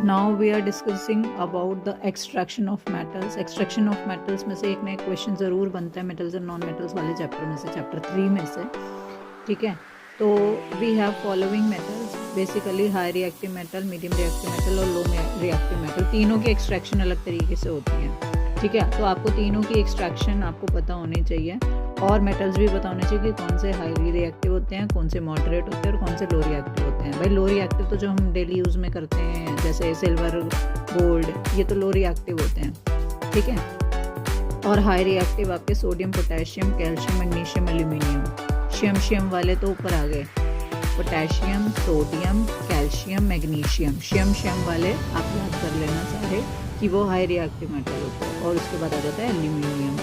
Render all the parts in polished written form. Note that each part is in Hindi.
Now we are discussing about the extraction of metals. Extraction of metals में से एक ना एक क्वेश्चन ज़रूर बनता है मेटल्स एंड नॉन मेटल्स वाले चैप्टर में से, चैप्टर 3 में से, ठीक है। तो we have following metals, basically high reactive metal, medium reactive metal और लो रिएक्टिव मेटल। तीनों की एक्सट्रैक्शन अलग तरीके से होती है, ठीक है। तो आपको तीनों की एक्सट्रैक्शन आपको पता होनी चाहिए और मेटल्स भी पता होने चाहिए कि कौन से हाईली रिएक्टिव होते हैं, कौन से मॉडरेट होते हैं और कौन से लो रिएक्टिव होते हैं। भाई लो रिएक्टिव तो जो हम डेली यूज़ में करते हैं जैसे सिल्वर, गोल्ड, ये तो लो रिएक्टिव होते हैं, ठीक है। और हाई रिएक्टिव आपके sodium, potassium, calcium, magnesium, aluminium. शियम वाले तो ऊपर आ गए, पोटेशियम, सोडियम, कैल्शियम, मैग्नीशियम। शियम वाले आप याद कर लेना चाहे कि वो हाई रिएक्टिव मेटल होता है। और उसके बाद आ जाता है एल्यूमिनियम,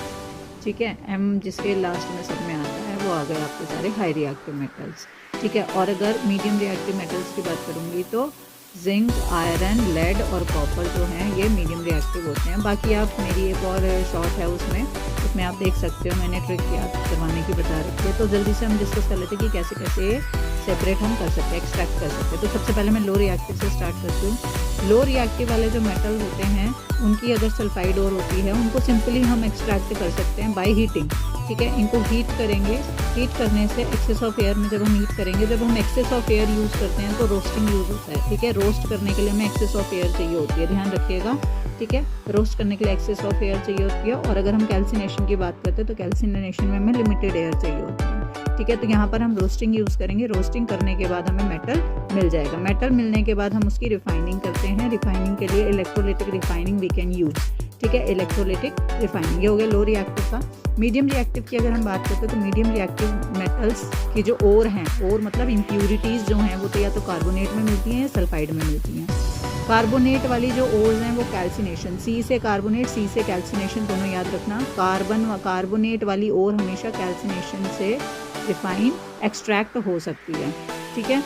ठीक है। एम जिसके लास्ट में सब में आता है वो आ गए आपके सारे हाई रिएक्टिव मेटल्स, ठीक है। और अगर मीडियम रिएक्टिव मेटल्स की बात करूँगी तो जिंक, आयरन, लेड और कॉपर जो हैं ये मीडियम रिएक्टिव होते हैं। बाकी आप मेरी एक और शॉर्ट है उसमें आप देख सकते हो, मैंने ट्रिक याद करवाने की बता रखी है। तो जल्दी से हम डिस्कस कर लेते हैं कि कैसे कैसे सेपरेट हम कर सकते हैं, एक्सट्रैक्ट कर सकते हैं। तो सबसे पहले मैं लो रिएक्टिव से स्टार्ट करती हूँ। लो रिएक्टिव वाले जो मेटल होते हैं उनकी अगर सल्फाइड ओर होती है उनको सिंपली हम एक्सट्रैक्ट कर सकते हैं बाय हीटिंग, ठीक है। इनको हीट करेंगे, हीट करने से एक्सेस ऑफ एयर में जब हम हीट करेंगे, जब हम एक्सेस ऑफ एयर यूज़ करते हैं तो रोस्टिंग यूज़ होता है, ठीक है। रोस्ट करने के लिए हमें एक्सेस ऑफ एयर चाहिए होती है, ध्यान रखिएगा, ठीक है। रोस्ट करने के लिए एक्सेस ऑफ एयर चाहिए होती है। और अगर हम कैल्सिनेशन की बात करते हैं तो कैल्सिनेशन में हमें लिमिटेड एयर चाहिए होती है, ठीक है। तो यहाँ पर हम रोस्टिंग यूज़ करेंगे। रोस्टिंग करने के बाद हमें मेटल मिल जाएगा। मेटल मिलने के बाद हम उसकी रिफाइनिंग करते हैं। रिफाइनिंग के लिए electrolytic refining we can use, ठीक है। इलेक्ट्रोलिटिक रिफाइनिंग ये हो गया लो रिएक्टिव का। मीडियम रिएक्टिव की अगर हम बात करते हैं तो मीडियम रिएक्टिव मेटल्स की जो ओर हैं, ओर मतलब इम्प्यूरिटीज़ जो हैं वो तो या तो कार्बोनेट में मिलती हैं या सल्फाइड में मिलती हैं। कार्बोनेट वाली जो ओर्स हैं वो कैल्सिनेशन, सी से कार्बोनेट, सी से कैल्सिनेशन, दोनों याद रखना। कार्बोनेट वाली ओर हमेशा कैल्सिनेशन से रिफाइन एक्सट्रैक्ट हो सकती है, ठीक है।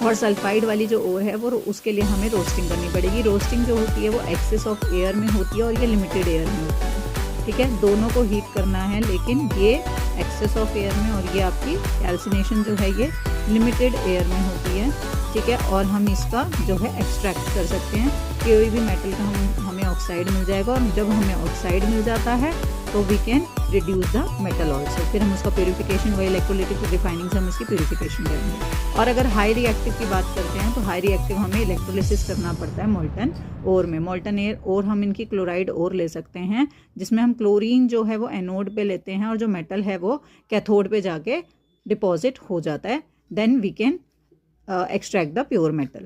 और सल्फाइड वाली जो ओर है वो उसके लिए हमें रोस्टिंग करनी पड़ेगी। रोस्टिंग जो होती है वो एक्सेस ऑफ एयर में होती है और ये लिमिटेड एयर में होती है, ठीक है। दोनों को हीट करना है, लेकिन ये एक्सेस ऑफ एयर में और ये आपकी कैल्सिनेशन जो है ये लिमिटेड एयर में होती है, ठीक है। और हम इसका जो है एक्सट्रैक्ट कर सकते हैं। कोई भी मेटल का हमें ऑक्साइड मिल जाएगा और जब हमें ऑक्साइड मिल जाता है तो we can reduce the metal also. फिर हम उसका प्यूरिफिकेशन, वही इलेक्ट्रोलिटिक रिफाइनिंग से हम इसकी प्यूरिफिकेशन करेंगे। और अगर हाई रिएक्टिव की बात करते हैं तो हाई रिएक्टिव हमें इलेक्ट्रोलिसिस करना पड़ता है मोल्टन ओर में। मोल्टन एयर और हम इनकी क्लोराइड ओर ले सकते हैं, जिसमें हम क्लोरीन जो है वो एनोड पे लेते हैं और जो मेटल है वो कैथोड पे जाके डिपॉजिट हो जाता है। Then we can extract the pure metal.